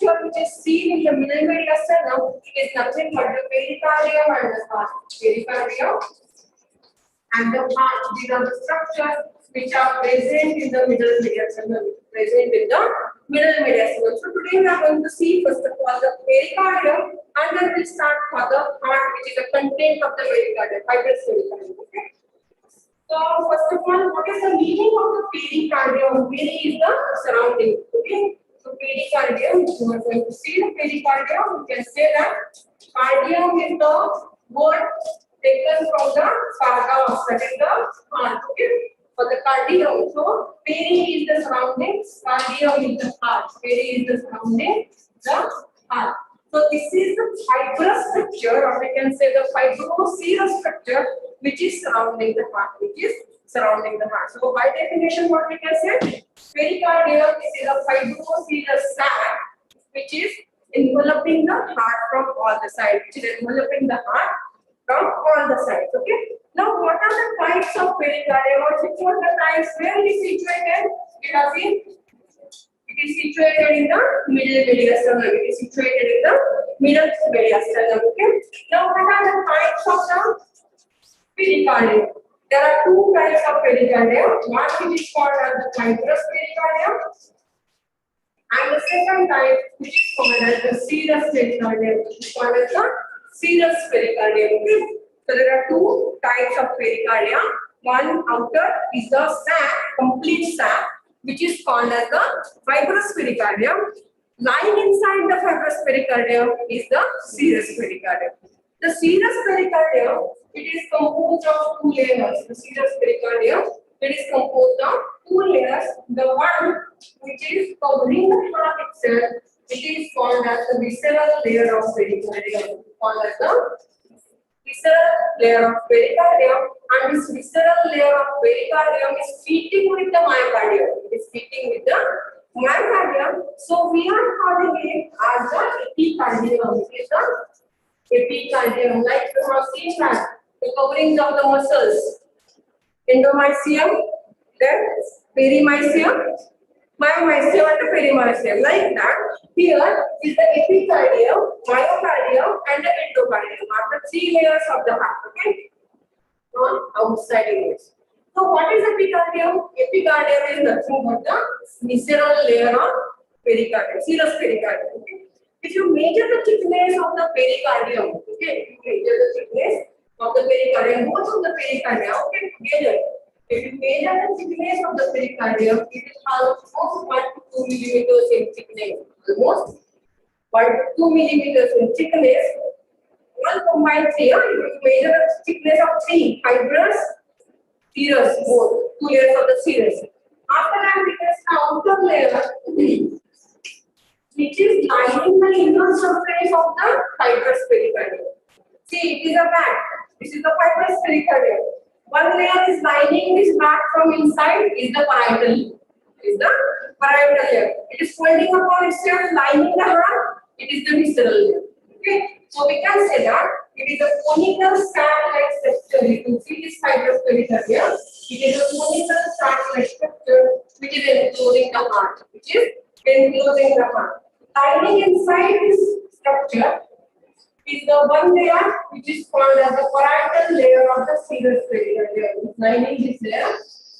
structure which is seen in the middle mediastinum is nothing but the pericardium and the heart. Pericardium and the heart. These are the structures which are present in the middle mediastinum. So today we are going to see first of all the pericardium, and then we'll start for the heart, which is the content of the pericardium, fibrous pericardium. Okay. So first of all, what is the meaning of the pericardium? Peri is the surrounding. Okay. So pericardium, you are going to see the pericardium. You can say that cardium is the word taken from the cardium, that is the heart. Okay. For the cardium, so peri is the surroundings, cardium is the heart. Peri is the surrounding, the heart. So this is the fibrous structure, or we can say the fibroserous structure, which is surrounding the heart. So by definition, what we can say, pericardium is a fibroserous sac which is enveloping the heart from all the sides. Okay. Now, what are the types of pericardium, or which are the types? Where it is situated? It is situated in the middle mediastinum. Okay. Now, what are the types of the pericardium? There are two types of pericardium. One which is called as the fibrous pericardium, and the second type which is called as the serous pericardium. Okay. So there are two types of pericardium. One outer is the sac, complete sac, which is called as the fibrous pericardium. Lying inside the fibrous pericardium is the serous pericardium. The serous pericardium, it is composed of two layers. The serous pericardium, it is composed of two layers. The one which is covering the heart itself, it is called as the visceral layer of pericardium. And this visceral layer of pericardium is feeding with the myocardium. So we are calling it as the epicardium. It is the epicardium, like you have seen that the coverings of the muscles, endomysium, then perimysium, myomysium, and the perimysium. Like that, here is the epicardium, myocardium, and the endocardium. Are the three layers of the heart. Okay, on outside layers. So what is epicardium? Epicardium is nothing but the visceral layer of pericardium, serous pericardium. Okay? If you measure the thickness of the pericardium, okay, both of the pericardium, okay, together. If you measure the thickness of the pericardium, it is almost 1 to 2 millimeters in thickness. Almost 1 to 2 millimeters in thickness. One combined here, if you measure the thickness of three fibrous, serous, both two layers of the serous. After that, we can the outer layer, which is lining the inner surface of the fibrous pericardium. See, it is a bag. This is the fibrous pericardium. One layer is lining this bag from inside is the parietal. Layer. It is folding upon itself, lining the heart. It is the visceral layer. Okay. So we can say that it is a conical sac-like structure. You can see this fibrous pericardium. It is a conical sac-like structure which is enclosing the heart. Lining inside this structure is the one layer which is called as the parietal layer of the serous pericardium. Lining this layer,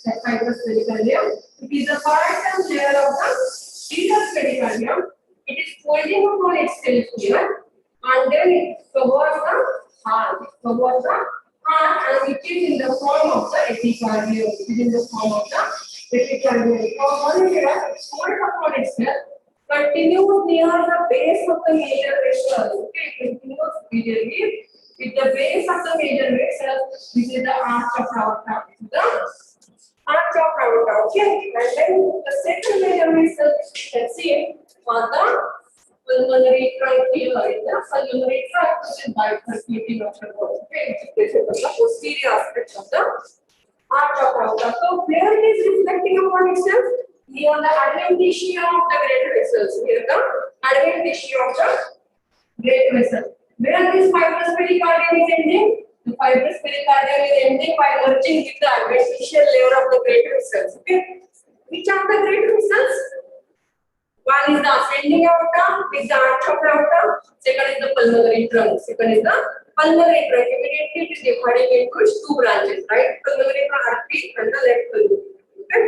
the fibrous pericardium, it is the parietal layer of the serous pericardium. It is folding upon itself here, and then it covers the heart. And it is in the form of the epicardium. So one layer is folded upon itself, continues near the base of the major vessel. Okay, continues majorly with the base of the major vessel, which is the arch of aorta. Okay, and then the second major vessel, you can see for the pulmonary trunk here, the pulmonary trunk, which is bifurcating of the body. Okay, which is the posterior aspect of the arch of aorta. So where it is reflecting upon itself? Near the adventitia of the great vessels. Here the adventitia of the great vessel. Where this fibrous pericardium is ending? The fibrous pericardium is ending by merging with the adventitial layer of the great vessels. Okay. Which are the great vessels? One One is the ascending aorta with the arch of aorta. Second is the pulmonary trunk. Second is the pulmonary trunk. Immediately it is dividing into its two branches, right? Pulmonary artery and the left pulmonary. Okay.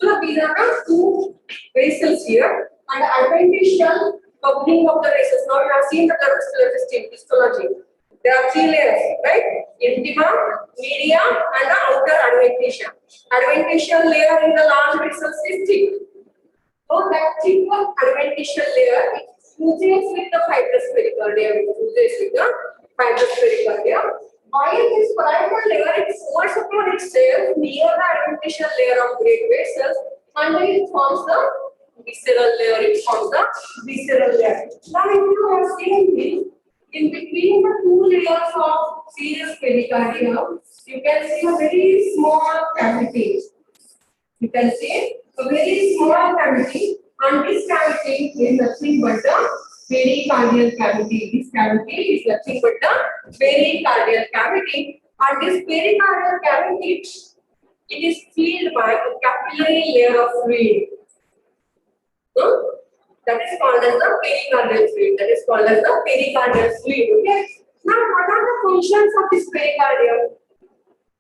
So these are the two vessels here, and the adventitial covering of the vessels. Now you have seen the vascular system, histology. There are three layers, right? Intima, media, and the outer adventitia. Adventitial layer in the large vessels is thick. So that thick adventitial layer fuses with the fibrous pericardium. While this parietal layer it folds upon itself near the adventitial layer of great vessels, and then it forms the visceral layer. Now, if you are seeing this, in between the two layers of serous pericardium, you can see a very small cavity. You can see a very small cavity, and this cavity is nothing but the pericardial cavity. This cavity is nothing but the pericardial cavity, and this pericardial cavity it is filled by a capillary layer of fluid. That is called as the pericardial fluid. Okay. Now, what are the functions of this pericardium?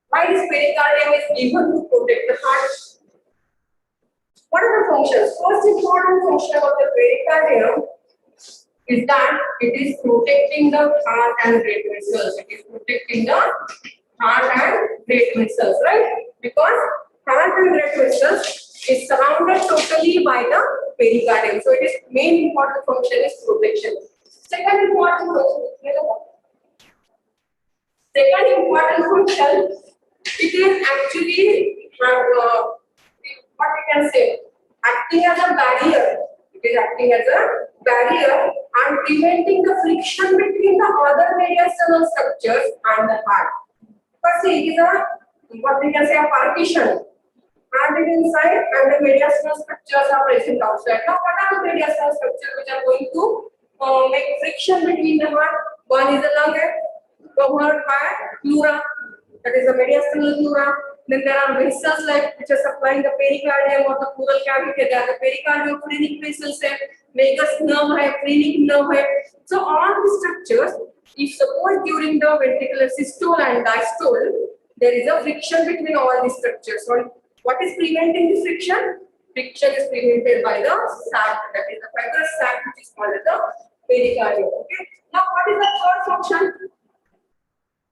Why this pericardium is given to protect the heart? What are the functions? First important function of the pericardium is that it is protecting the heart and blood vessels. It is protecting the heart and blood vessels, right? Because heart and blood vessels is surrounded totally by the pericardium. So it is main important function is protection. Second important function, it is actually what we can say, acting as a barrier. It is acting as a barrier and preventing the friction between the other mediastinal structures and the heart. First, it is a what we can say a partition. And inside and the mediastinal structures are present outside. Now, what are the mediastinal structures which are going to make friction between the heart? One is the lung, covered by pleura, that is the mediastinal pleura. Then there are vessels like which are supplying the pericardium or the pleural cavity. There are the pericardiophrenic vessels, vagus nerve, phrenic nerve. So all these structures, if suppose during the ventricular systole and diastole, there is a friction between all these structures. So what is preventing this friction? Friction is prevented by the sac, that is the fibrous sac, which is called the pericardium. Okay. Now, what is the third function?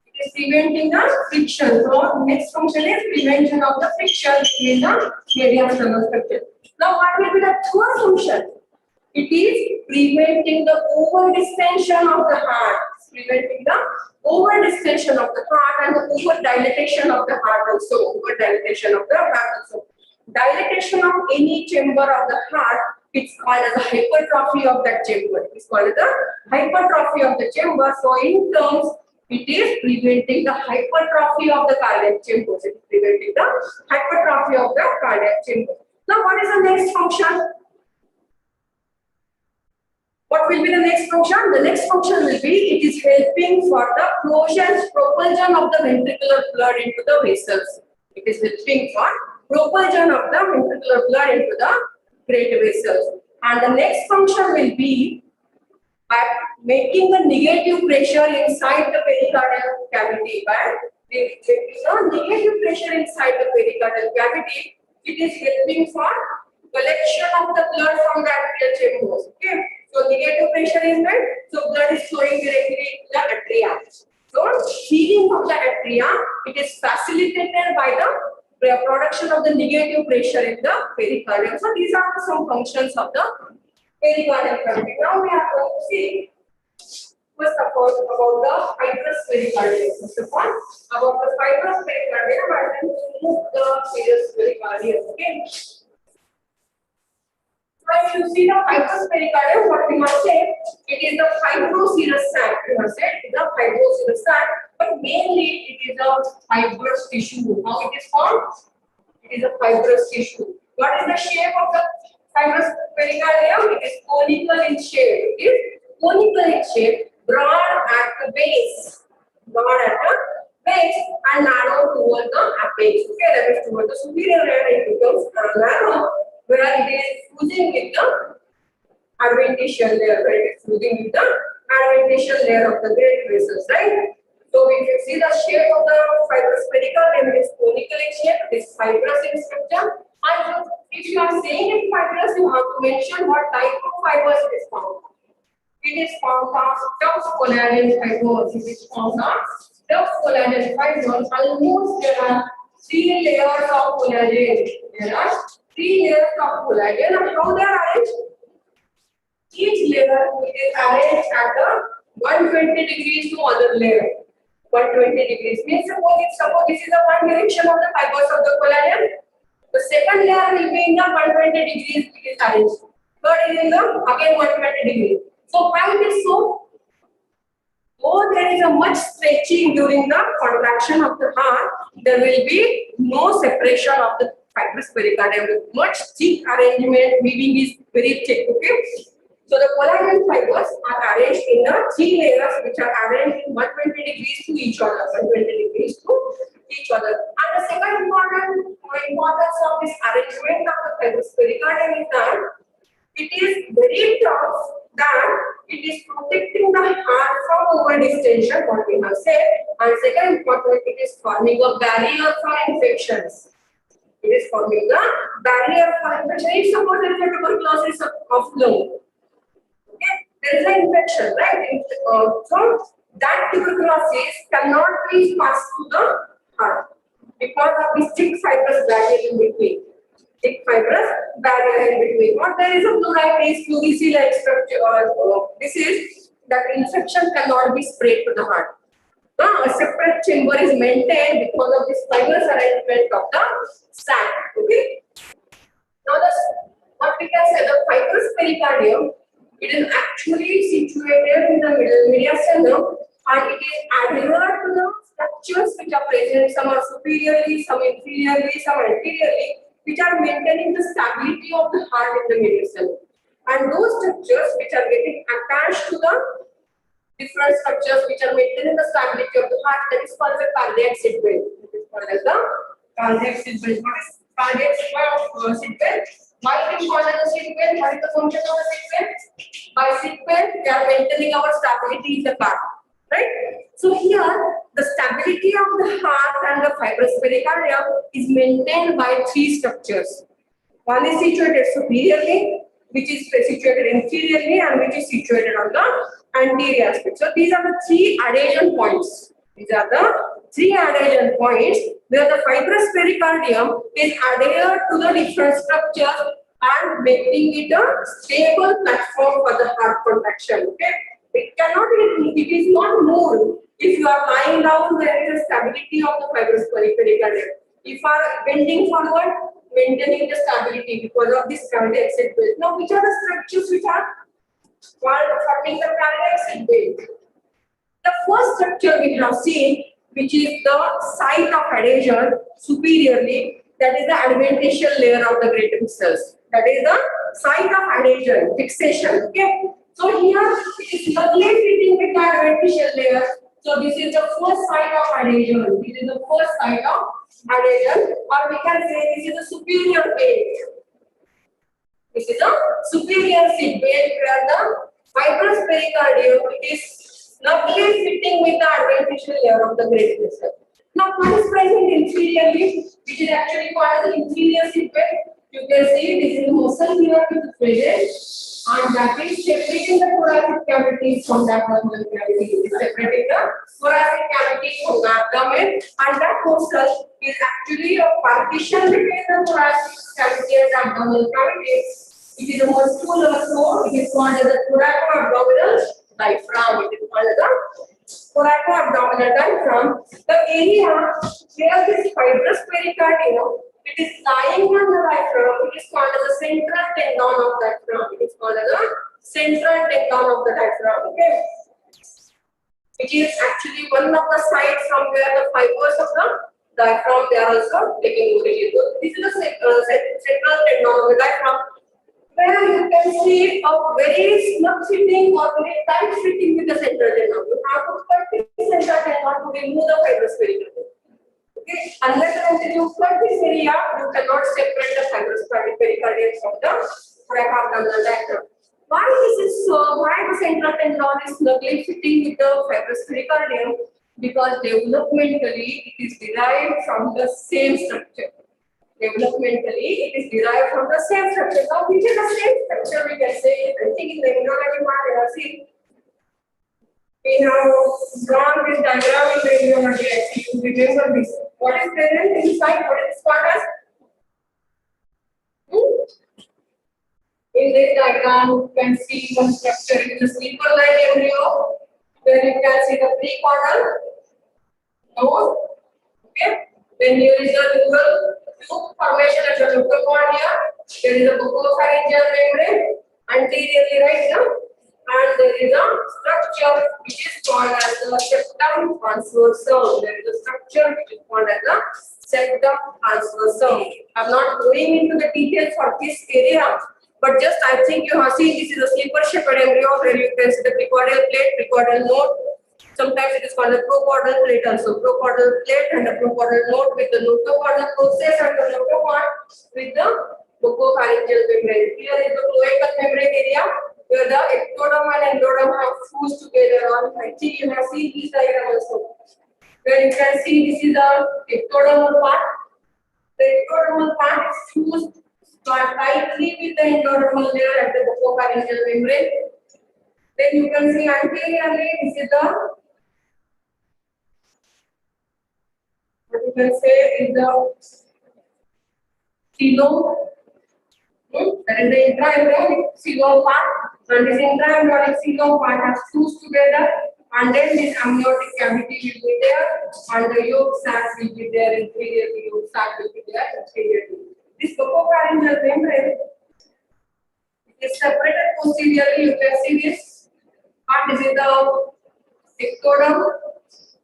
It is preventing the friction. So, next function is prevention of the friction between the mediastinal structure. Now, what will be the third function? It is preventing the over distension of the heart. Preventing the over distension of the heart and the over dilatation of the heart also. Over dilatation of the heart also. Dilatation of any chamber of the heart, it's called as a hypertrophy of that chamber. It's called as the hypertrophy of the chamber. So in terms, it is preventing the hypertrophy of the cardiac chambers. It is preventing the hypertrophy of the cardiac chamber. Now, what is the next function? What will be the next function? The next function will be it is helping for the propulsion of the ventricular blood into the vessels. It is helping for propulsion of the ventricular blood into the great vessels. And the next function will be by making the negative pressure inside the pericardial cavity. By the negative pressure inside the pericardial cavity, it is helping for collection of the blood from the atrial chambers. Okay. So negative pressure is met, so blood is flowing directly into the atria. So healing of the atria, it is facilitated by the production of the negative pressure in the pericardium. So these are some functions of the pericardial cavity. Now we are going to see first of all about the fibrous pericardium. First of all, about the fibrous pericardium, and then move the serous pericardium. Okay. If you see the fibrous pericardium, what we must say, it is the fibroserous sac. We must say it is a fibroserous sac, but mainly it is a fibrous tissue. How it is formed? It is a fibrous tissue. What is the shape of the fibrous pericardium? It is conical in shape. It is conical in shape, broad at the base, and narrow towards the apex. Okay, that is towards the superior end. It becomes narrow, where it is fusing with the adventitial layer, where it is fusing with the adventitial layer of the great vessels, right? So if you see the shape of the fibrous pericardium, it is conical in shape, it is fibrous in structure. And if you are saying it fibrous, you have to mention what type of fibers it is found. It is formed of tough collagen fibers. It is formed of tough collagen fibers. Almost there are 3 layers of collagen. There are 3 layers of collagen. And how they are arranged? Each layer is arranged at the 120 degrees to other layer. 120 degrees means suppose this is the one direction of the fibers of the collagen. The second layer will be in the 120 degrees it is arranged. Third is in the again 120 degrees. So why it is so? Though there is a much stretching during the contraction of the heart, there will be no separation of the fibrous pericardium. Much thick arrangement, weaving is very thick. Okay. So the collagen fibers are arranged in the 3 layers, which are arranged in 120 degrees to each other. 120 degrees to each other. And the second importance of this arrangement of the fibrous pericardium is that it is very tough, that it is protecting the heart from over distension, what we have said. And second important, it is forming a barrier for infections. It is forming the barrier for infection. If suppose there is a tuberculosis of lung, okay, there is an infection, right? So that tuberculosis cannot be passed to the heart because of this thick fibrous barrier in between. Thick fibrous barrier in between. What there is a pleuritis, pleurisy-like structure. This is that infection cannot be spread to the heart. A separate chamber is maintained because of this fibrous arrangement of the sac. Okay. Now, what we can say, the fibrous pericardium, it is actually situated in the middle mediastinum, and it is adherent to the structures which are present. Some are superiorly, some inferiorly, some anteriorly, which are maintaining the stability of the heart in the mediastinum. And those structures which are getting attached to the different structures which are maintaining the stability of the heart, that is called the cardiac seatbelt. It is called as the cardiac seatbelt. What is cardiac seatbelt? Why it is called as a seatbelt? What is the function of the seatbelt? By seatbelt, we are maintaining our stability in the heart. Right? So here, the stability of the heart and the fibrous pericardium is maintained by 3 structures. One is situated superiorly, which is situated inferiorly, and which is situated on the anterior aspect. So these are the 3 adhesion points. These are the 3 adhesion points where the fibrous pericardium is adhered to the different structures and making it a stable platform for the heart contraction. Okay? It is not moved. If you are lying down, there is a stability of the fibrous pericardium. If you are bending forward, maintaining the stability because of this cardiac seatbelt. Now, which are the structures which are forming the cardiac seatbelt? The first structure we have seen, which is the site of adhesion superiorly, that is the adventitial layer of the great vessels. That is the site of adhesion, fixation. Okay. So here it is lovely fitting with the adventitial layer. So this is the first site of adhesion. This is the first site of adhesion, or we can say this is the superior page. This is the superior seatbelt where the fibrous pericardium is lovely fitting with the adventitial layer of the great vessel. Now, what is present inferiorly, which is actually called the inferior seatbelt? You can see this is the muscle here which is present, and that is separating the thoracic cavity from the abdominal cavity. It is separating the thoracic cavity from the abdomen, and that muscle is actually a partition between the thoracic cavity and the abdominal cavity. It is a muscular so it is called as the thoraco-abdominal diaphragm. It is called as the thoraco-abdominal diaphragm. The area where this fibrous pericardium it is lying on the diaphragm, it is called as the central tendon of the diaphragm. It is called as the central tendon of the diaphragm. Okay. It is actually one of the sites from where the fibers of the diaphragm they are also taking origin. So this is the central tendon of the diaphragm, where you can see a very snug fitting or very tight fitting with the central tendon. You have to cut the central tendon to remove the fibrous pericardium. Okay. Unless and until you cut this area, you cannot separate the fibrous pericardium from the thoraco-abdominal diaphragm. Why this is so? Why the central tendon is snugly fitting with the fibrous pericardium? Because developmentally it is derived from the same structure. Developmentally, it is derived from the same structure. Now, which is the same structure we can say? I think in the embryology part, see, we have drawn this diagram in the embryology. You remember this. What is present inside? What is this part as? In this diagram, you can see one structure in the sleeper-like embryo, where you can see the precaudal node. Okay. Then here is the neural tube formation at the local cornea. There is a buccopharyngeal membrane anteriorly, right now, and there is a structure which is called as the septum transversum. There is a structure which is called as the septum transversum. I'm not going into the details for this area, but just I think you have seen this is a sleeper-shaped embryo where you can see the precaudal plate, precaudal node. Sometimes it is called a procaudal plate also. Procaudal plate and a procaudal node with the notocaudal process and the notopod with the buccopharyngeal membrane. Here is the cloacal membrane area where the ectoderm and endoderm have fused together. I think you have seen this diagram also. Where you can see this is the ectodermal part. The ectodermal part is fused tightly with the endodermal layer at the buccopharyngeal membrane. Then you can see anteriorly this is the what you can say is the coelom. That is the intraembryonic coelom part, and this intraembryonic coelom part has fused together, and then this amniotic cavity will be there, and the yolk sac will be there inferiorly. Yolk sac will be there inferiorly. This buccopharyngeal membrane is separated posteriorly. You can see this part. This is the ectoderm,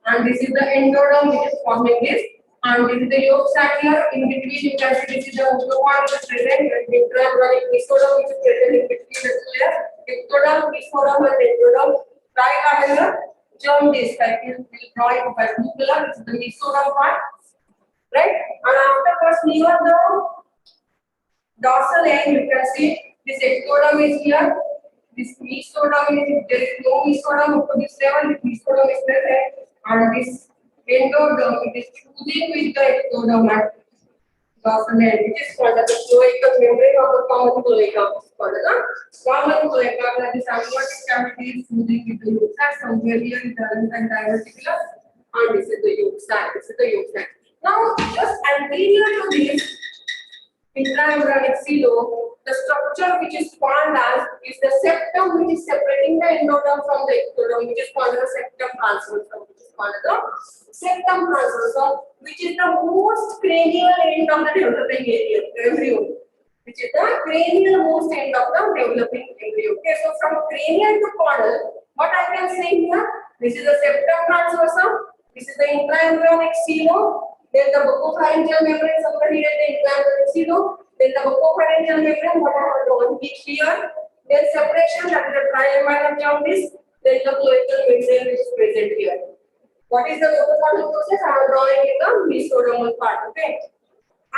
and this is the endoderm which is forming this, and this is the yolk sac here. In between you can see this is the notopod which is present, and the intraembryonic mesoderm which is present in between the layer. Ectoderm, mesoderm, and endoderm. Trilateral germ disc. I will draw it by blue color. This is the mesoderm part, right? And afterwards near the dorsal end you can see this ectoderm is here. This mesoderm is, there is no mesoderm up to this level. This mesoderm is present, and this endoderm is fusing with the ectoderm at dorsal end, which is called as the cloacal membrane or the common cloaca. Called as the common cloaca, where this amniotic cavity is fusing with the yolk sac. Somewhere here is the and diverticulum, and this is the yolk sac. This is the yolk sac. Now, just anterior to this intraembryonic coelom, the structure which is formed as is the septum, which is separating the endoderm from the ectoderm, which is called the septum transversum. Which is called the septum transversum, which is the most cranial end of the developing embryo. Which is the cranial most end of the developing embryo. Okay, so from cranial to caudal, what I can say here, this is the septum transversum, this is the intraembryonic coelom. Then the buccopharyngeal membrane, somewhere here the intraembryonic coelom. Then the buccopharyngeal membrane, what I have drawn here. Then separation, that is the triembryonic germ disc. Then the cloacal membrane which is present here. What is the notocaudal process? I am drawing in the mesodermal part. Okay.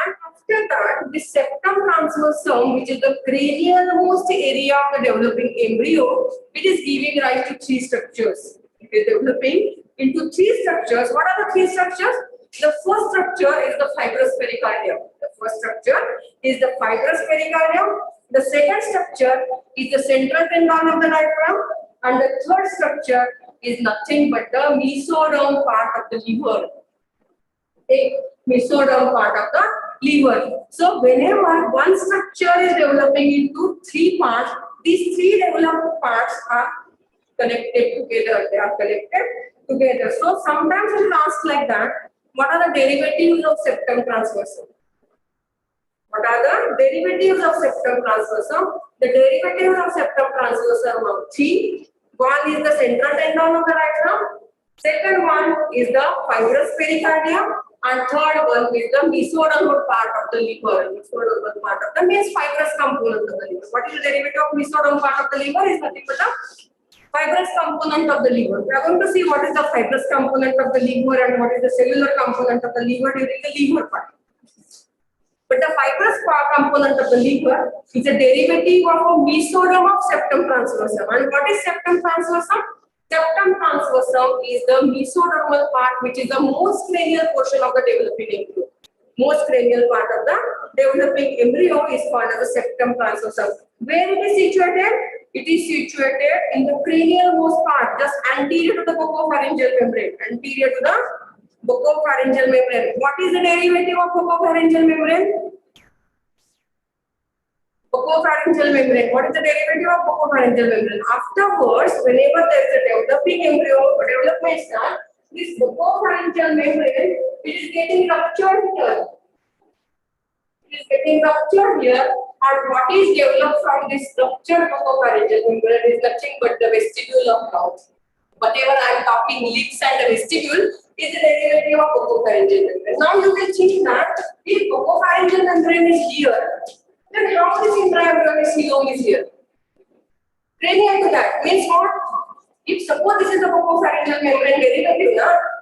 And after that, the septum transversum, which is the cranial most area of the developing embryo, it is giving rise to three structures. It is developing into three structures. What are the three structures? The first structure is the fibrous pericardium. The first structure is the fibrous pericardium. The second structure is the central tendon of the diaphragm, and the third structure is nothing but the mesoderm part of the liver. Okay, mesoderm part of the liver. So whenever one structure is developing into three parts, these three developed parts are connected together. They are connected together. So sometimes we ask like that. What are the derivatives of septum transversum? What are the derivatives of septum transversum? The derivatives of septum transversum are three. One is the central tendon of the diaphragm. Second one is the fibrous pericardium. And third one is the mesodermal part of the liver. Mesodermal part of the means fibrous component of the liver. What is the derivative of mesodermal part of the liver? Is nothing but the fibrous component of the liver. We are going to see what is the fibrous component of the liver and what is the cellular component of the liver during the liver part. But But the fibrous component of the liver is a derivative of a mesoderm of septum transversum. And what is septum transversum? Septum transversum is the mesodermal part, which is the most cranial portion of the developing embryo. Most cranial part of the developing embryo is called as the septum transversum. Where it is situated? It is situated in the cranial most part, just anterior to the buccopharyngeal membrane. Anterior to the buccopharyngeal membrane. What is the derivative of buccopharyngeal membrane? Buccopharyngeal membrane. What is the derivative of buccopharyngeal membrane? Afterwards, whenever there is a developing embryo or development start, this buccopharyngeal membrane, it is getting ruptured here. It is getting ruptured here, and what is developed from this ruptured buccopharyngeal membrane is nothing but the vestibule of mouth. Whatever I am talking, lips and the vestibule is the derivative of buccopharyngeal membrane. Now you can see that if buccopharyngeal membrane is here, then how this intraembryonic cilium is here? Cranial to that means what? If suppose this is the buccopharyngeal membrane derivative,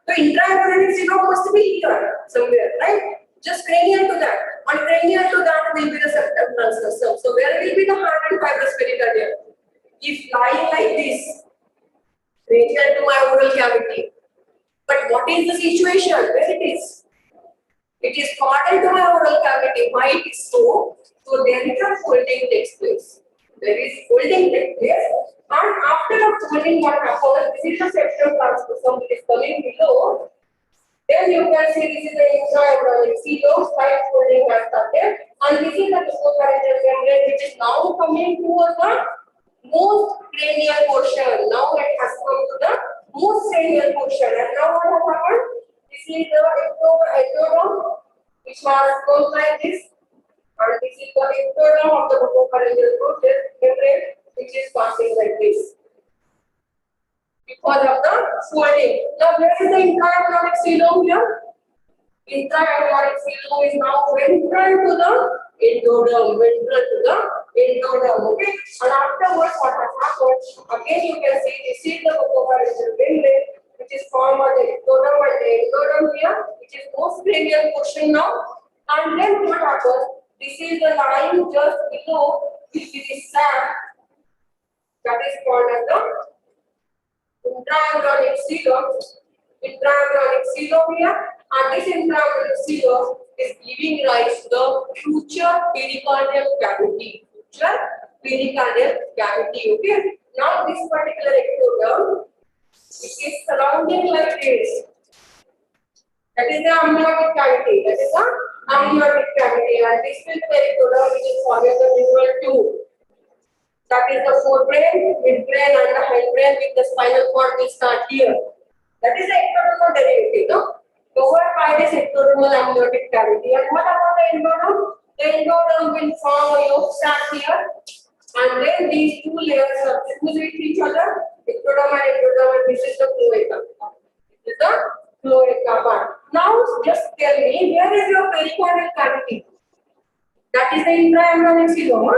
the intraembryonic cilium must be here somewhere, right? Just cranial to that. And cranial to that will be the septum transversum. So where will be the hard and fibrous pericardium? If lying like this, cranial to my oral cavity. But what is the situation? Where it is? It is caudal to my oral cavity. Why it is so? So there is a folding takes place. There is folding takes place. And after the folding, what happens? This is the septum transversum which is coming below. Then you can see this is the intraembryonic cilium, slight folding has started. And this is the buccopharyngeal membrane which is now coming towards the most cranial portion. Now it has come to the most cranial portion. And now what has happened? This is the ectoderm which has gone like this. And this is the ectoderm of the buccopharyngeal membrane which is passing like this. Because of the folding. Now where is the intraembryonic cilium here? Intraembryonic cilium is now ventral to the endoderm, okay? And afterwards what has happened? Again you can see this is the buccopharyngeal membrane which is formed on the ectoderm and the endoderm here, which is most cranial portion now. And then what happens? This is the line just below which is the sac that is called as the intraembryonic cilium. Intraembryonic cilium here, and this intraembryonic cilium is giving rise to the future pericardial cavity. Future pericardial cavity. Okay. Now this particular ectoderm, it is surrounding like this. That is the amniotic cavity. That is the amniotic cavity, and this is the ectoderm which is forming the neural tube. That is the forebrain, midbrain, and the hindbrain with the spinal cord will start here. That is the ectodermal derivative, no? Covered by this ectodermal amniotic cavity. And what about the endoderm? The endoderm will form a yolk sac here, and then these two layers are fused with each other. Ectoderm and endoderm, and this is the cloaca. This is the cloaca part. Now, just tell me, where is your pericardial cavity? That is the intraembryonic cilium.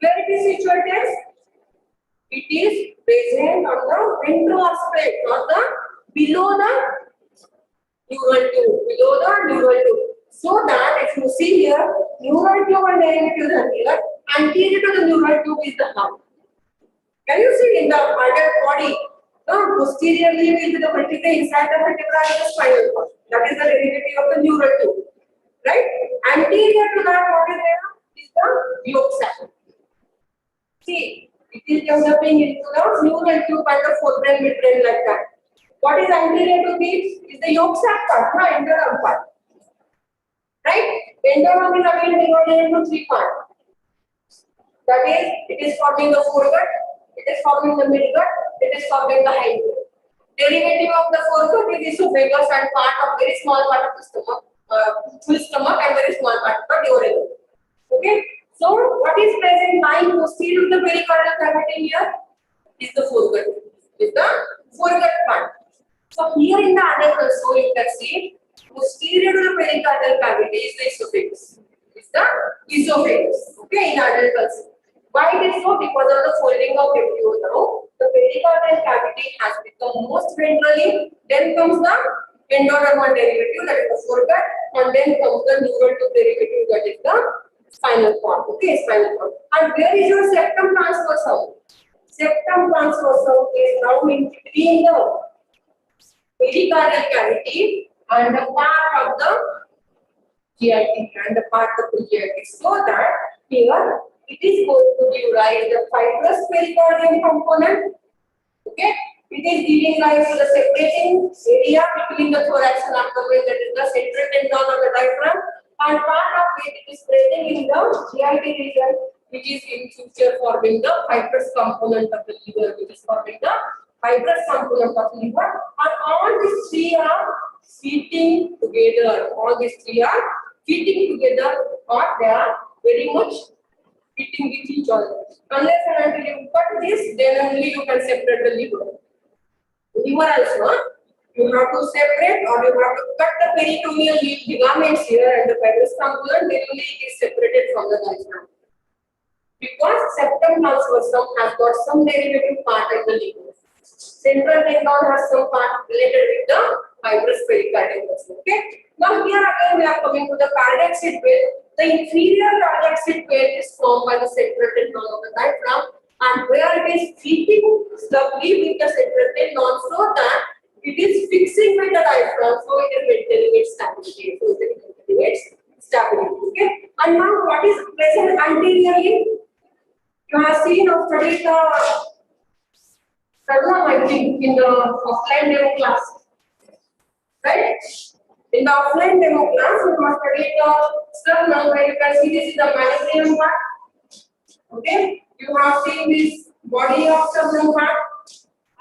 Where it is situated? It is present on the ventral aspect, not the below the neural tube. Below the neural tube. So that if you see here, neural tube and derivative are here. Anterior to the neural tube is the heart. Can you see in the adult body? Posteriorly will be the vertebrae, inside the vertebra is the spinal cord. That is the derivative of the neural tube. Right? Anterior to that, what is there? Is the yolk sac. See, it is developing into the neural tube and the forebrain, midbrain like that. What is anterior to this? Is the yolk sac part, endoderm part. Right? Endoderm is again divided into three parts. That is, it is forming the foregut, it is forming the midgut, it is forming the hindgut. Derivative of the foregut is esophagus and part of very small part of the stomach, full stomach and very small part of the duodenum. Okay. So, what is present lying posterior to the pericardial cavity here is the foregut. Is the foregut part. So, here in the adult also you can see posterior to the pericardial cavity is the esophagus. Is the esophagus. Okay, in adult also. Why it is so? Because of the folding of embryo now, the pericardial cavity has become most ventrally. Then comes the endodermal derivative, that is the foregut, and then comes the neural tube derivative, that is the spinal cord. Okay, spinal cord. And where is your septum transversum? Septum transversum is now in between the pericardial cavity and the part of the GIT and the part of the GIT, so that here it is going to give rise the fibrous pericardium component. Okay, it is giving rise to the separating area between the thorax and abdomen, that is the central tendon of the diaphragm, and part of it is spreading in the GIT region, which is in future forming the fibrous component of the liver, which is forming the fibrous component of the liver. And all these three are fitting together. All these three are fitting together, or they are very much fitting with each other. Unless and until you cut this, then only you can separate the liver. Liver also, you have to separate, or you have to cut the peritoneal ligaments here and the fibrous component, then only it is separated from the diaphragm. Because septum transversum has got some derivative part of the liver. Central tendon has some part related with the fibrous pericardium. Okay. Now here again we are coming to the cardiac seatbelt. The inferior cardiac seatbelt is formed by the central tendon of the diaphragm, and where it is fitting snugly with the central tendon, so that it is fixing with the diaphragm, so it is maintaining its stability. So it is maintaining its stability. Okay. And now what is present anteriorly? You have seen or studied the sternum, I think, in the offline demo class, right? In the offline demo class, you must study the sternum, where you can see this is the mammalian part. Okay, you have seen this body of sternum part,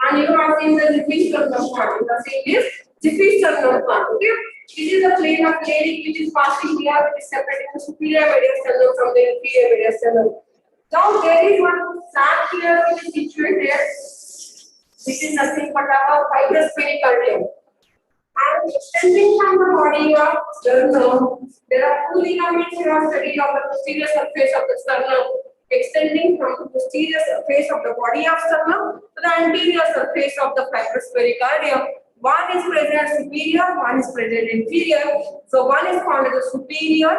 and you have seen the zippy sternum part. You have seen this zippy sternum part. Okay, this is the plane of Leydig which is passing here, which is separating the superior medial sternum from the inferior medial sternum. Now there is one sac here which is situated, which is nothing but our fibrous pericardium. And extending from the body of sternum, there are two ligaments you have studied of the posterior surface of the sternum, extending from the posterior surface of the body of sternum to the anterior surface of the fibrous pericardium. One is present superior, one is present inferior. So one is called as the superior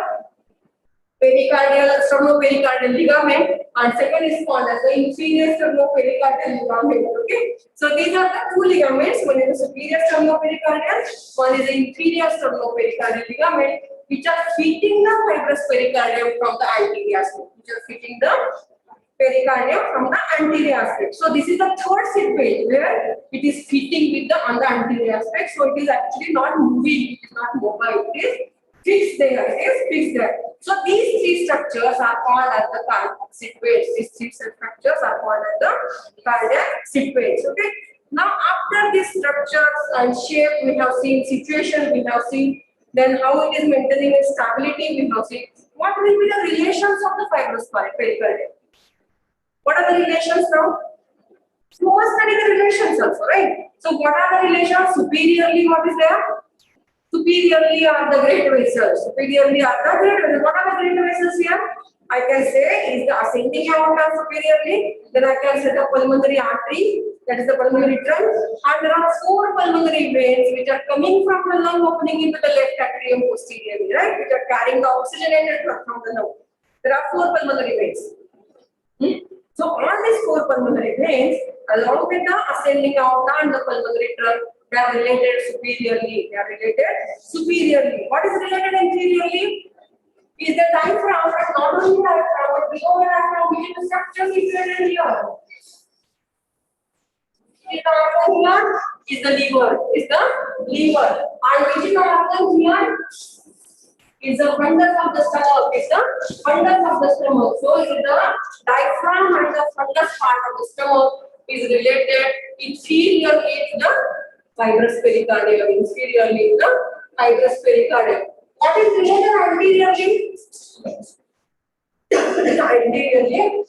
pericardial sternopericardial ligament, and second is called as the inferior sternopericardial ligament. Okay, so these are the two ligaments. One is the superior sternopericardial, one is the inferior sternopericardial ligament, which are fitting the fibrous pericardium from the anterior aspect. Which are fitting the pericardium from the anterior aspect. So this is the third seatbelt where it is fitting with the on the anterior aspect. So it is actually not moving, it is not mobile. It is fixed there. It is fixed there. So these three structures are called as the cardiac seatbelts. These three structures are called as the cardiac seatbelts. Okay. Now after these structures and shape, we have seen situation, we have seen then how it is maintaining its stability, we have seen what will be the relations of the fibrous pericardium. What are the relations now? You must study the relations also, right? So what are the relations? Superiorly, what is there? Superiorly are the great vessels. Superiorly are the great vessels. What are the great vessels here? I can say is the ascending aorta superiorly. Then I can say the pulmonary artery, that is the pulmonary trunk. And there are four pulmonary veins which are coming from the lung opening into the left atrium posteriorly, right? Which are carrying the oxygenated blood from the lung. There are four pulmonary veins. So all these four pulmonary veins, along with the ascending aorta and the pulmonary trunk, they are related superiorly. They are related superiorly. What is related inferiorly? Is the diaphragm, but not only diaphragm, but below the diaphragm, which is the structure situated here. Is the organ here? Is the liver. Is the liver. And which is the organ here? Is the fundus of the stomach. Is the fundus of the stomach. So is the diaphragm and the fundus part of the stomach is related inferiorly to the fibrous pericardium, inferiorly to the fibrous pericardium. What is related anteriorly? Anteriorly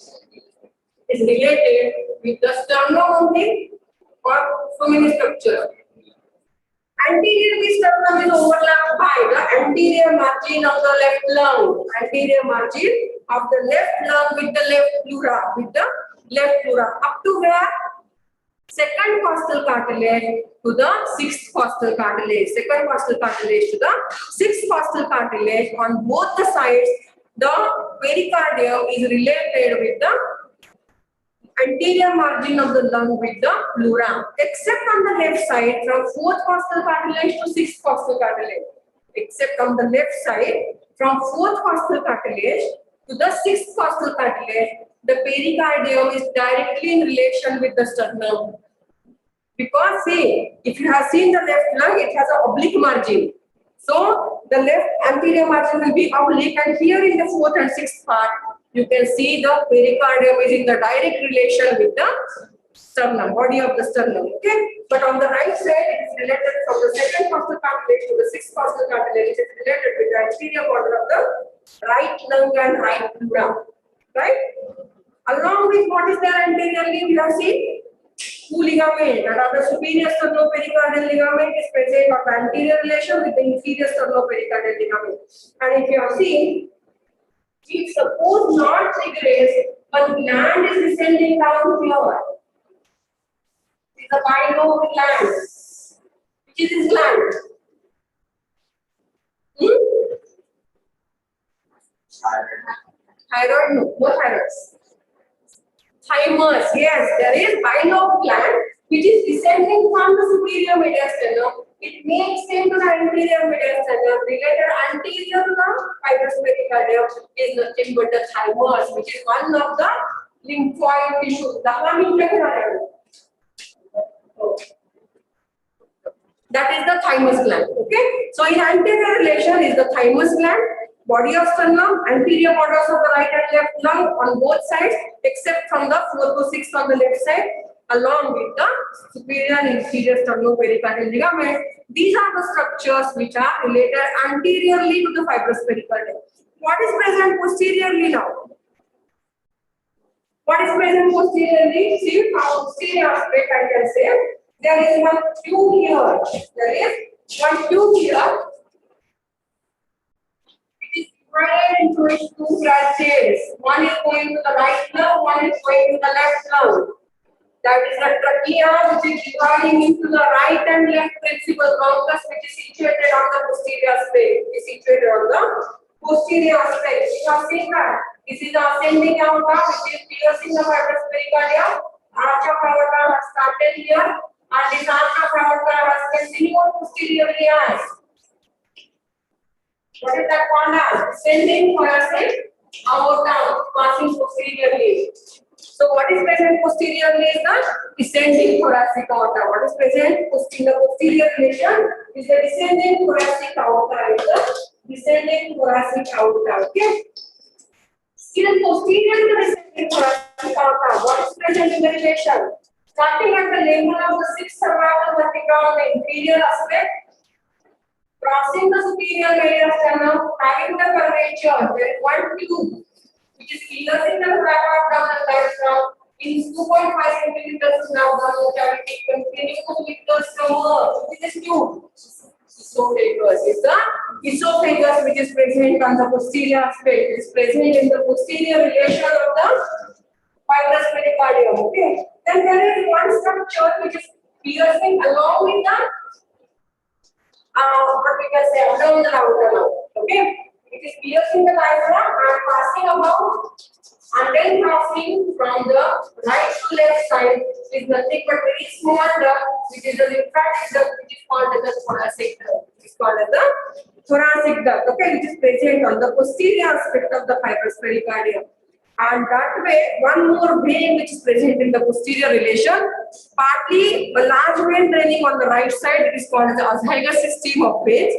is related with the sternum only or so many structures. Anteriorly sternum is overlapped by the anterior margin of the left lung. Anterior margin of the left lung with the left pleura. With the left pleura. Up to where? second costal cartilage to the sixth costal cartilage. Second costal cartilage to the sixth costal cartilage. On both the sides, the pericardium is related with the anterior margin of the lung with the pleura, except on the left side from fourth costal cartilage to sixth costal cartilage. Except on the left side from fourth costal cartilage to the sixth costal cartilage, the pericardium is directly in relation with the sternum. Because see, if you have seen the left lung, it has an oblique margin. So the left anterior margin will be oblique, and here in the fourth and sixth part, you can see the pericardium is in the direct relation with the sternum, body of the sternum. Okay, but on the right side, it is related from the second costal cartilage to the sixth costal cartilage. It is related with the anterior border of the right lung and right pleura. Right? Along with what is there anteriorly, we have seen two ligaments, that are the superior sternopericardial ligament is present on the anterior relation with the inferior sternopericardial ligament. And if you have seen, if suppose not rigorous, one gland is descending down here. It is a bilobe gland. Which is this gland? Thyroid, no, no thyroids. Thymus, yes, there is bilobe gland which is descending from the superior mediastinum. It makes into the anterior mediastinum. Related anterior to the fibrous pericardium is nothing but the thymus, which is one of the lymphoid tissues. That is the thymus gland. Okay, so in anterior relation is the thymus gland. Body of sternum, anterior borders of the right and left lung on both sides, except from the 4th to 6th on the left side, along with the superior and inferior sternopericardial ligament. These are the structures which are related anteriorly to the fibrous pericardium. What is present posteriorly now? What is present posteriorly? See, from posterior aspect I can say there is one tube here. There is one tube here. Divided into its two branches. One is going to the right lung, one is going to the left lung. That is the trachea, which is dividing into the right and left principal bronchus, which is situated on the posterior aspect. Is situated on the posterior aspect. You have seen that. This is the ascending aorta, which is piercing the fibrous pericardium. Arch of aorta has started here, and this arch of aorta has continued posteriorly as. What is that called as? Descending thoracic aorta passing posteriorly. So what is present posteriorly is the descending thoracic aorta. What is present in the posterior relation is the descending thoracic aorta. Is the descending thoracic aorta. Okay. Still posterior to the descending thoracic aorta. What is present in the relation? Starting at the level of the sixth cervical vertebra on the inferior aspect. Crossing the superior mediastinum, having the curvature, there is one tube which is piercing the thoracic down the diaphragm in 2.5 centimeters now the cavity continues with the stomach. Which is this tube? Esophagus. Is the esophagus which is present on the posterior aspect. It is present in the posterior relation of the fibrous pericardium. Okay. Then there is one structure which is piercing along with the what we can say abdominal aorta now. Okay, it is piercing the diaphragm and passing about, and then crossing from the right to left side is nothing but very small duct, which is the lymphatic duct, which is called as the thoracic duct. It is called as the thoracic duct. Okay, which is present on the posterior aspect of the fibrous pericardium. And that way, one more vein which is present in the posterior relation, partly a large vein draining on the right side, it is called the azygous system of veins.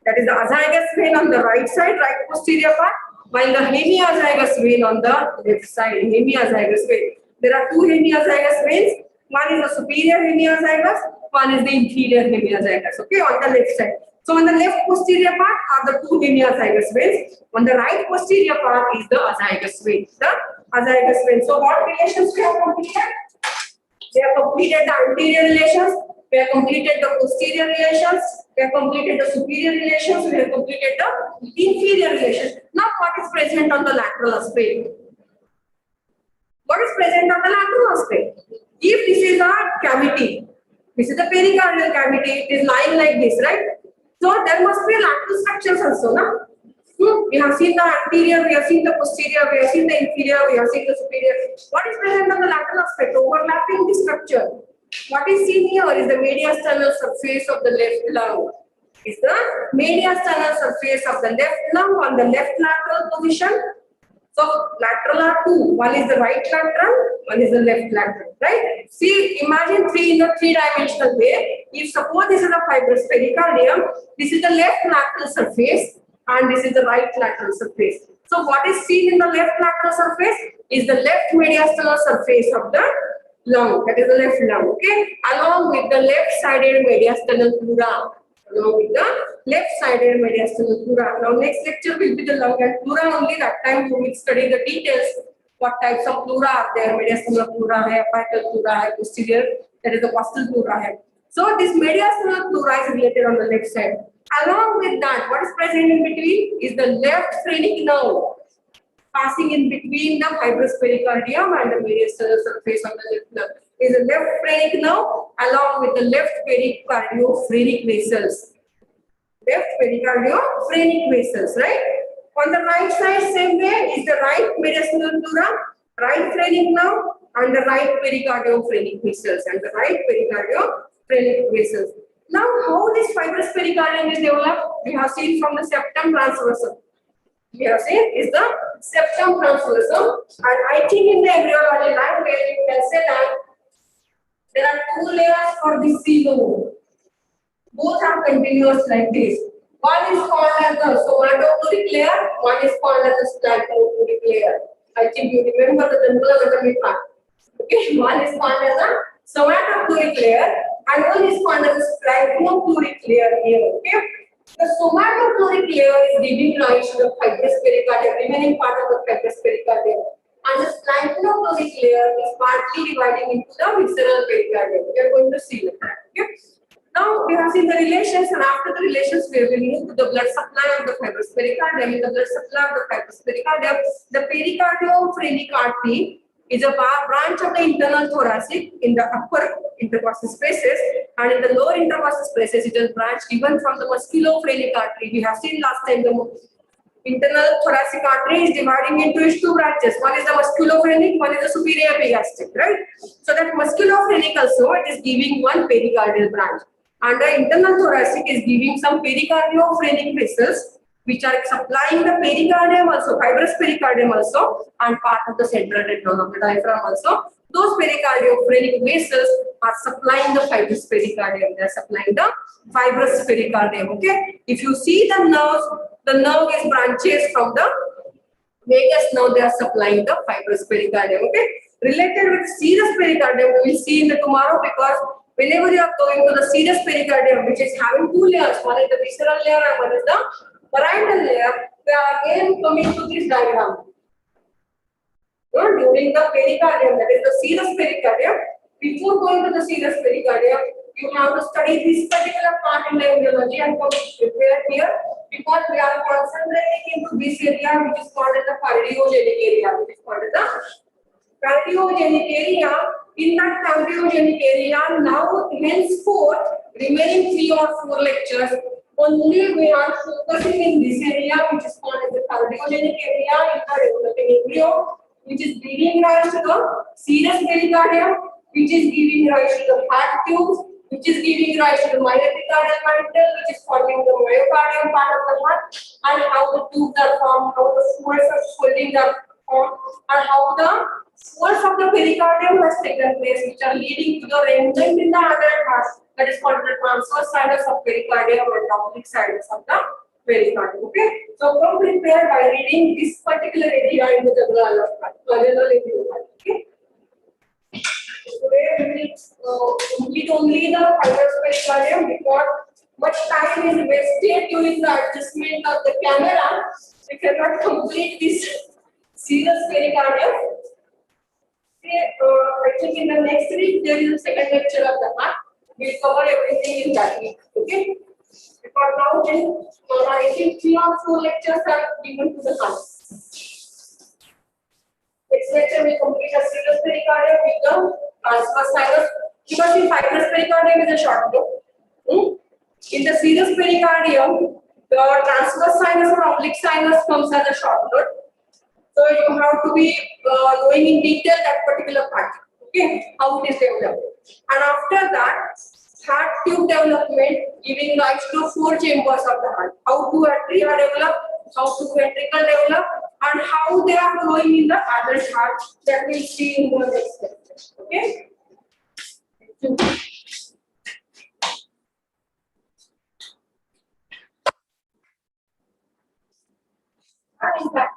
That is the azygous vein on the right side, right posterior part, while the hemiazygous vein on the left side, hemiazygous vein. There are two hemiazygous veins. One is the superior hemiazygous, one is the inferior hemiazygous. Okay, on the left side. So on the left posterior part are the two hemiazygous veins. On the right posterior part is the azygous vein. The azygous vein. So what relations we have completed? We have completed the anterior relations. We have completed the posterior relations. We have completed the superior relations. We have completed the inferior relations. Now what is present on the lateral aspect? What is present on the lateral aspect? If this is a cavity, this is the pericardial cavity, it is lying like this, right? So there must be lateral structures also, na? We have seen the anterior, we have seen the posterior, we have seen the inferior, we have seen the superior. What is present on the lateral aspect? Overlapping the structure. What is seen here is the mediastinal surface of the left lung. Is the mediastinal surface of the left lung on the left lateral position. So lateral are two. One is the right lateral, one is the left lateral, right? See, imagine three in a three-dimensional way. If suppose this is a fibrous pericardium, this is the left lateral surface and this is the right lateral surface. So what is seen in the left lateral surface is the left mediastinal surface of the lung, that is the left lung, okay? Along with the left-sided mediastinal pleura. Along with the left-sided mediastinal pleura. Now next lecture will be the lung and pleura only. That time we will study the details. What types of pleura are there? Mediastinal pleura hai, apical pleura hai, posterior, that is the costal pleura hai. So this mediastinal pleura is related on the left side. Along with that, what is present in between is the left phrenic nerve passing in between the fibrous pericardium and the mediastinal surface of the left lung. Is the left phrenic nerve along with the left pericardiophrenik vessels. Left pericardiophrenik vessels, right? On the right side, same way is the right mediastinal pleura, right phrenic nerve, and the right pericardiophrenik vessels, and the right pericardiophrenik vessels. Now, how this fibrous pericardium is developed? We have seen from the septum transversum. We have seen is the septum transversum, and I think in the embryology language you can say that there are two layers for the coelom. Both are continuous like this. One is called as the somatopleuric layer, one is called as the splantopleuric layer. I think you remember the general anatomy part. Okay, one is called as the somatopleuric layer and one is called as the splantopleuric layer here. Okay, the somatopleuric layer is giving rise to the fibrous pericardium, remaining part of the fibrous pericardium. And the splantopleuric layer is partly dividing into the visceral pericardium. We are going to see that. Okay. Now we have seen the relations, and after the relations, we will move to the blood supply of the fibrous pericardium. In the blood supply of the fibrous pericardium, the pericardiophrenic artery is a branch of the internal thoracic in the upper intercostal spaces, and in the lower intercostal spaces, it is branch given from the musculophrenic artery. We have seen last time the internal thoracic artery is dividing into its two branches. One is the musculophrenic, one is the superior epigastric, right? So that musculophrenic also it is giving one pericardial branch. And the internal thoracic is giving some pericardiophrenik vessels which are supplying the pericardium also, fibrous pericardium also, and part of the central tendon of the diaphragm also. Those pericardiophrenik vessels are supplying the fibrous pericardium. They are supplying the fibrous pericardium. Okay. If you see the nerve is branches from the vagus nerve. They are supplying the fibrous pericardium. Okay. Related with serous pericardium, we will see in the tomorrow, because whenever you are going to the serous pericardium, which is having two layers, one is the visceral layer and one is the parietal layer, we are again coming to this diagram. During the pericardium, that is the serous pericardium, before going to the serous pericardium, you have to study this particular part in the embryology and come prepare here, because we are concentrating into this area which is called as the cardiogenic area. Which is called as the cardiogenic area. In that cardiogenic area, now henceforth, remaining 3 or 4 lectures, only we are focusing in this area which is called as the cardiogenic area in the developing embryo, which is giving rise to the serous pericardium, which is giving rise to the heart tubes, which is giving rise to the myoepicardial mantle, which is forming the myocardium part of the heart, and how the tubes are formed, how the folds of swelling are formed, and how the folds of the pericardium has taken place, which are leading to the remnant in the other parts, that is called the transverse sinus of pericardium and oblique sinus of the pericardium. Okay, so come prepare by reading this particular area in the general embryology. Okay. Today we will complete only the fibrous pericardium, because much time is wasted during the adjustment of the camera. We cannot complete this serous pericardium. Okay, I think in the next week there is a second lecture of the heart. We will cover everything in that week. Okay. Because now then, I think 3 or 4 lectures are given to the heart. Next lecture we complete the serous pericardium with the transverse sinus, because in fibrous pericardium is a short note. In the serous pericardium, the transverse sinus or oblique sinus comes as a short note. So you have to be knowing in detail that particular part. Okay, how it is developed. And after that, heart tube development, giving rise to 4 chambers of the heart. How two atria develop, how two ventricle develop, and how they are flowing in the adult heart. That we'll see in the next lecture. Okay. And in fact,